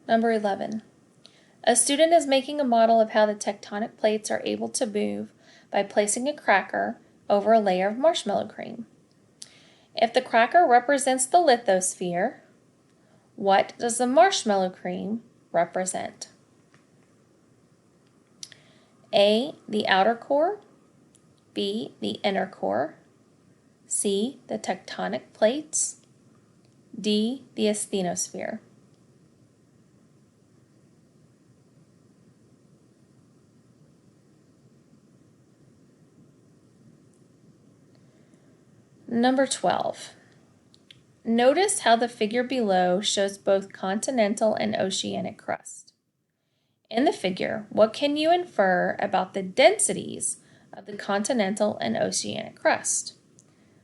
Number 11. A student is making a model of how the tectonic plates are able to move by placing a cracker over a layer of marshmallow cream. If the cracker represents the lithosphere, what does the marshmallow cream represent? A, the outer core, B, the inner core, C, the tectonic plates, D, the asthenosphere. Number 12. Notice how the figure below shows both continental and oceanic crust. In the figure, what can you infer about the densities of the continental and oceanic crust?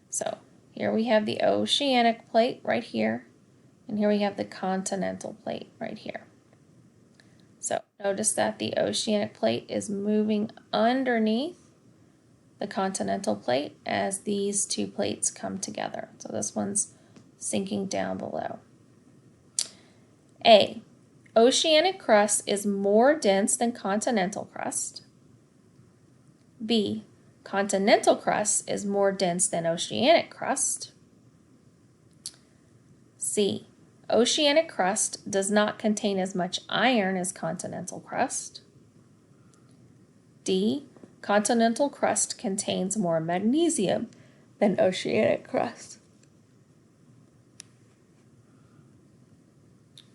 So here we have the oceanic plate right here, and here we have the continental plate right here. So notice that the oceanic plate is moving underneath the continental plate as these two plates come together. So this one's sinking down below. A, oceanic crust is more dense than continental crust. B, continental crust is more dense than oceanic crust. C, oceanic crust does not contain as much iron as continental crust. D, continental crust contains more magnesium than oceanic crust.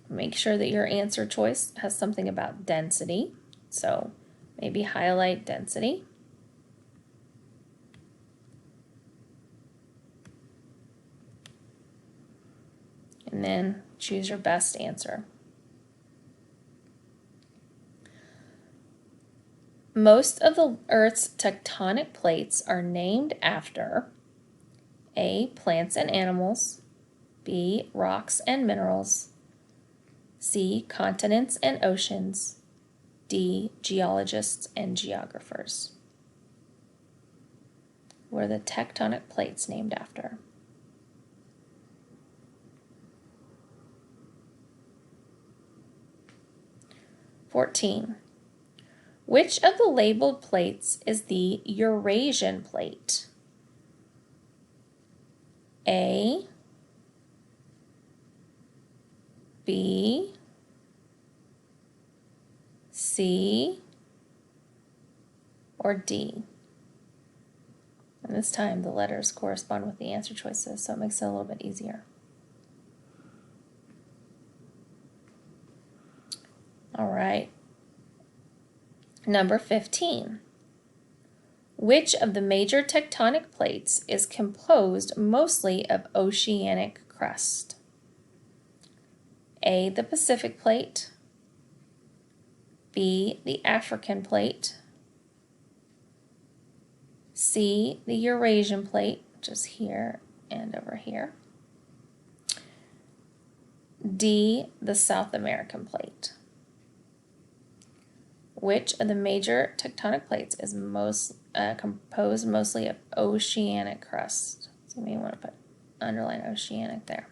Make sure that your answer choice has something about density. So maybe highlight density. And then choose your best answer. Most of the Earth's tectonic plates are named after A, plants and animals, B, rocks and minerals, C, continents and oceans, D, geologists and geographers. What are the tectonic plates named after? Which of the labeled plates is the Eurasian plate? A, B, C, or D? And this time the letters correspond with the answer choices, so it makes it a little bit easier. All right. Number 15. Which of the major tectonic plates is composed mostly of oceanic crust? A, the Pacific plate, B, the African plate, C, the Eurasian plate, which is here and over here, D, the South American plate. Which of the major tectonic plates is composed mostly of oceanic crust? So you may want to underline oceanic there.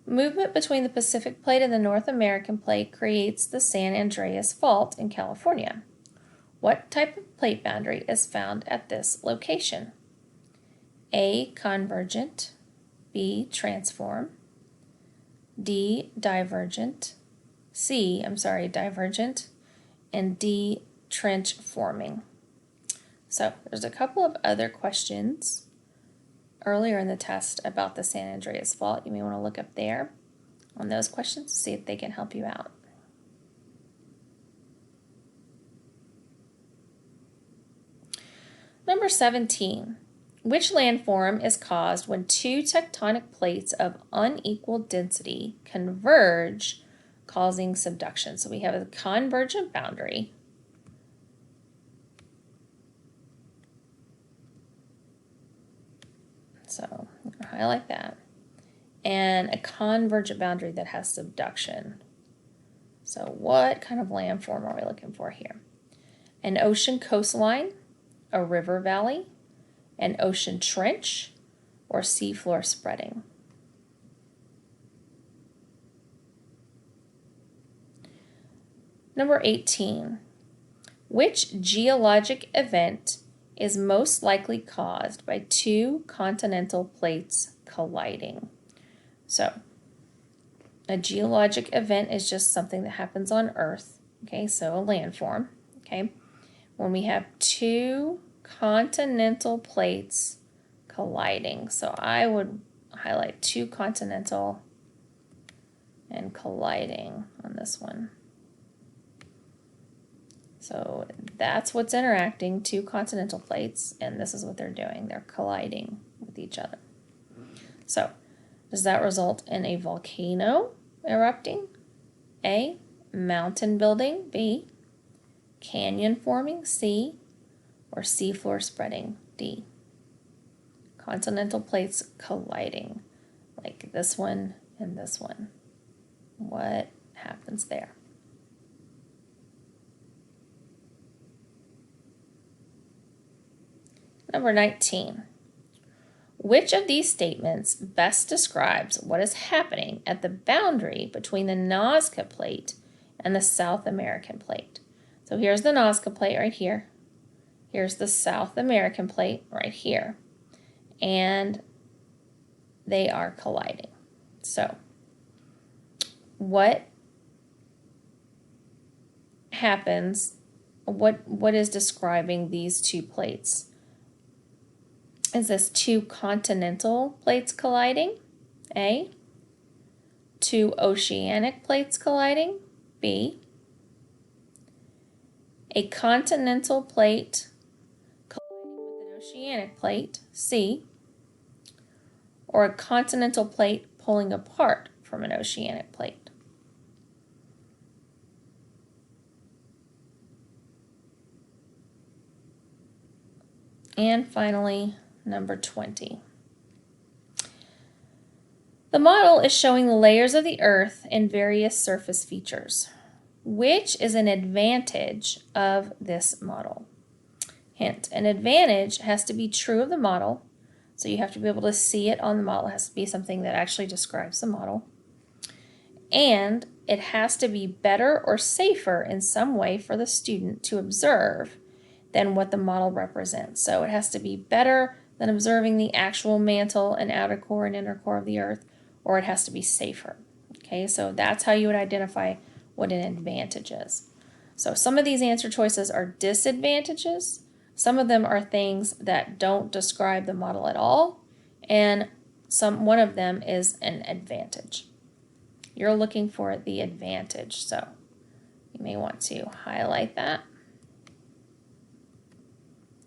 Movement between the Pacific plate and the North American plate creates the San Andreas Fault in California. What type of plate boundary is found at this location? A, convergent, B, transform, D, divergent, divergent, and D, trench forming. So there's a couple of other questions earlier in the test about the San Andreas Fault. You may want to look up there on those questions to see if they can help you out. Number 17. Which landform is caused when two tectonic plates of unequal density converge, causing subduction? So we have a convergent boundary. So highlight that. And a convergent boundary that has subduction. So what kind of landform are we looking for here? An ocean coastline, a river valley, an ocean trench, or seafloor spreading. Number 18. Which geologic event is most likely caused by two continental plates colliding? So, a geologic event is just something that happens on Earth, okay, so a landform, okay? When we have two continental plates colliding, so I would highlight two continental and colliding on this one. So that's what's interacting, two continental plates, and this is what they're doing. They're colliding with each other. So does that result in a volcano erupting? A. Mountain building? B. Canyon forming? C. Or seafloor spreading? D. Continental plates colliding, like this one and this one. What happens there? Number 19. Which of these statements best describes what is happening at the boundary between the Nazca Plate and the South American Plate? So here's the Nazca Plate right here. Here's the South American Plate right here. And they are colliding. So what happens? What is describing these two plates? Is this two continental plates colliding? A. Two oceanic plates colliding? B. A continental plate colliding with an oceanic plate? C. Or a continental plate pulling apart from an oceanic plate? And finally, number 20. The model is showing the layers of the Earth and various surface features. Which is an advantage of this model? Hint, an advantage has to be true of the model, so you have to be able to see it on the model. It has to be something that actually describes the model. And it has to be better or safer in some way for the student to observe than what the model represents. So it has to be better than observing the actual mantle and outer core and inner core of the Earth, or it has to be safer. Okay, so that's how you would identify what an advantage is. So some of these answer choices are disadvantages. Some of them are things that don't describe the model at all, and one of them is an advantage. You're looking for the advantage, so you may want to highlight that.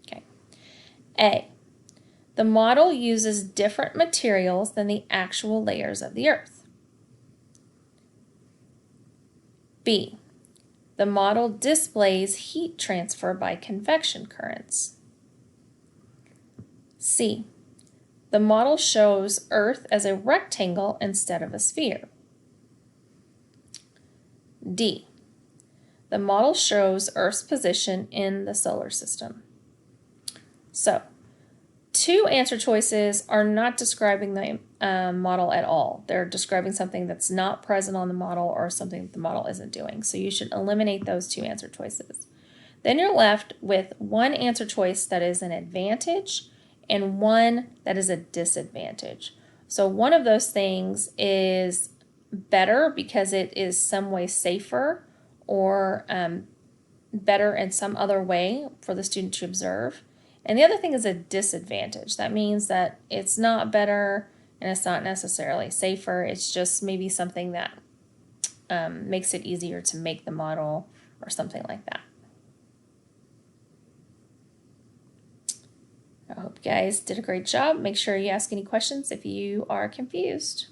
Okay. A. The model uses different materials than the actual layers of the Earth. B. The model displays heat transfer by convection currents. C. The model shows Earth as a rectangle instead of a sphere. D. The model shows Earth's position in the solar system. So, two answer choices are not describing the model at all. They're describing something that's not present on the model or something that the model isn't doing. So you should eliminate those two answer choices. Then you're left with one answer choice that is an advantage and one that is a disadvantage. So one of those things is better because it is some way safer or better in some other way for the student to observe. And the other thing is a disadvantage. That means that it's not better and it's not necessarily safer. It's just maybe something that makes it easier to make the model or something like that. I hope you guys did a great job. Make sure you ask any questions if you are confused.